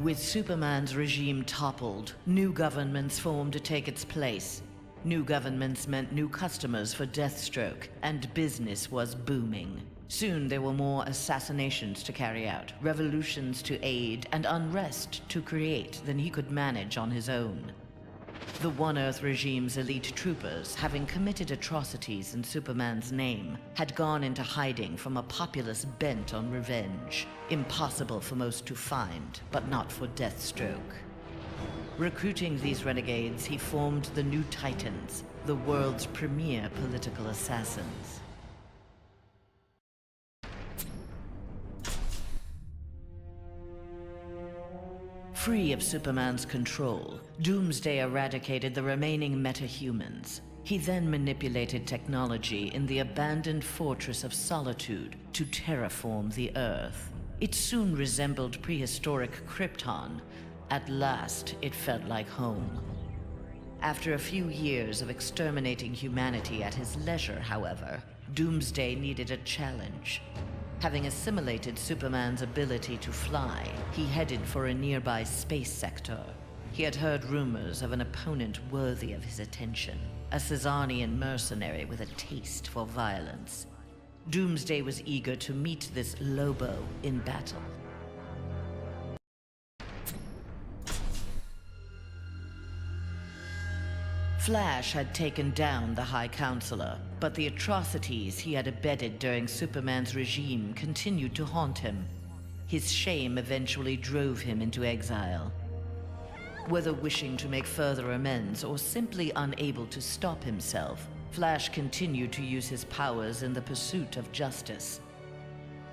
With Superman's regime toppled, new governments formed to take its place. New governments meant new customers for Deathstroke, and business was booming. Soon there were more assassinations to carry out, revolutions to aid, and unrest to create than he could manage on his own. The One Earth regime's elite troopers, having committed atrocities in Superman's name, had gone into hiding from a populace bent on revenge. Impossible for most to find, but not for Deathstroke. Recruiting these renegades, he formed the New Titans, the world's premier political assassins. Free of Superman's control, Doomsday eradicated the remaining metahumans. He then manipulated technology in the abandoned Fortress of Solitude to terraform the Earth. It soon resembled prehistoric Krypton. At last, it felt like home. After a few years of exterminating humanity at his leisure, however, Doomsday needed a challenge. Having assimilated Superman's ability to fly, he headed for a nearby space sector. He had heard rumors of an opponent worthy of his attention, a Cesarian mercenary with a taste for violence. Doomsday was eager to meet this Lobo in battle. Flash had taken down the High Counselor, but the atrocities he had abetted during Superman's regime continued to haunt him. His shame eventually drove him into exile. Whether wishing to make further amends or simply unable to stop himself, Flash continued to use his powers in the pursuit of justice.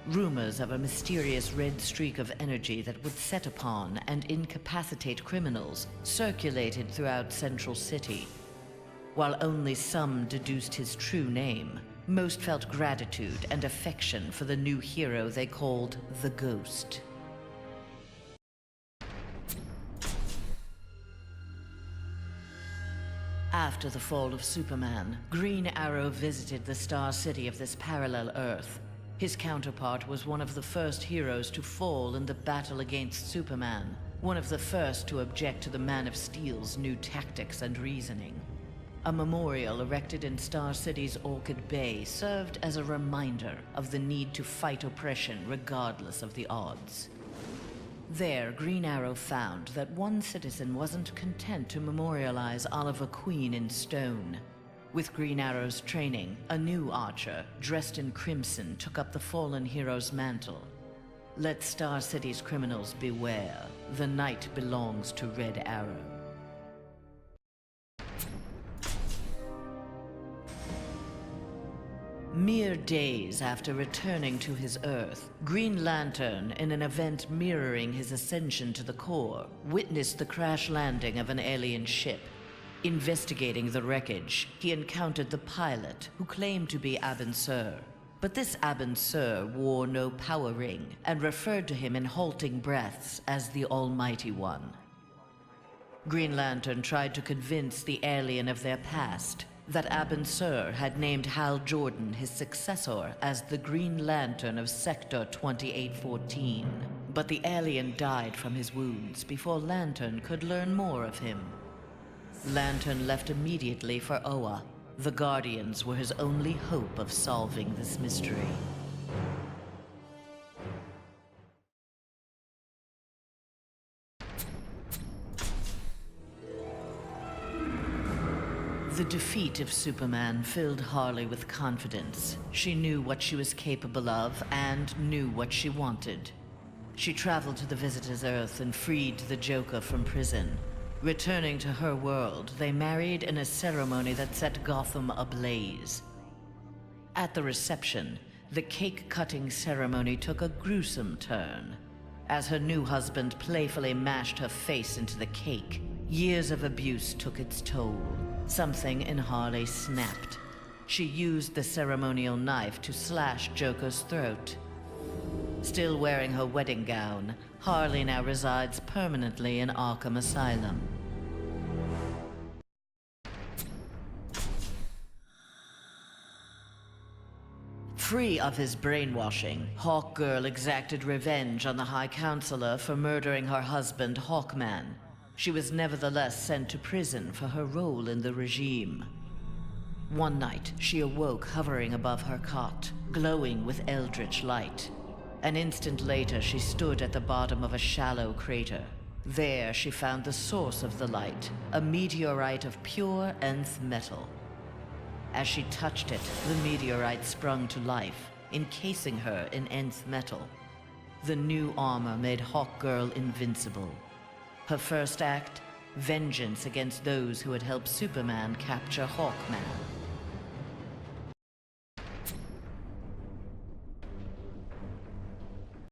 Rumors of a mysterious red streak of energy that would set upon and incapacitate criminals circulated throughout Central City. While only some deduced his true name, most felt gratitude and affection for the new hero they called the Ghost. After the fall of Superman, Green Arrow visited the Star City of this parallel Earth. His counterpart was one of the first heroes to fall in the battle against Superman, one of the first to object to the Man of Steel's new tactics and reasoning. A memorial erected in Star City's Orchid Bay served as a reminder of the need to fight oppression regardless of the odds. There, Green Arrow found that one citizen wasn't content to memorialize Oliver Queen in stone. With Green Arrow's training, a new archer, dressed in crimson, took up the fallen hero's mantle. Let Star City's criminals beware. The night belongs to Red Arrow. Mere days after returning to his Earth, Green Lantern, in an event mirroring his ascension to the core, witnessed the crash landing of an alien ship. Investigating the wreckage, he encountered the pilot, who claimed to be Abin Sur. But this Abin Sur wore no power ring, and referred to him in halting breaths as the Almighty One. Green Lantern tried to convince the alien of their past, that Abin Sur had named Hal Jordan, his successor, as the Green Lantern of Sector 2814. But the alien died from his wounds before Lantern could learn more of him. Lantern left immediately for Oa. The Guardians were his only hope of solving this mystery. The defeat of Superman filled Harley with confidence. She knew what she was capable of and knew what she wanted. She traveled to the Visitor's Earth and freed the Joker from prison. Returning to her world, they married in a ceremony that set Gotham ablaze. At the reception, the cake-cutting ceremony took a gruesome turn. As her new husband playfully mashed her face into the cake, years of abuse took its toll. Something in Harley snapped. She used the ceremonial knife to slash Joker's throat. Still wearing her wedding gown, Harley now resides permanently in Arkham Asylum. Free of his brainwashing, Hawkgirl exacted revenge on the High Counselor for murdering her husband, Hawkman. She was nevertheless sent to prison for her role in the regime. One night, she awoke hovering above her cot, glowing with eldritch light. An instant later, she stood at the bottom of a shallow crater. There, she found the source of the light, a meteorite of pure nth metal. As she touched it, the meteorite sprung to life, encasing her in nth metal. The new armor made Hawkgirl invincible. Her first act, vengeance against those who had helped Superman capture Hawkman.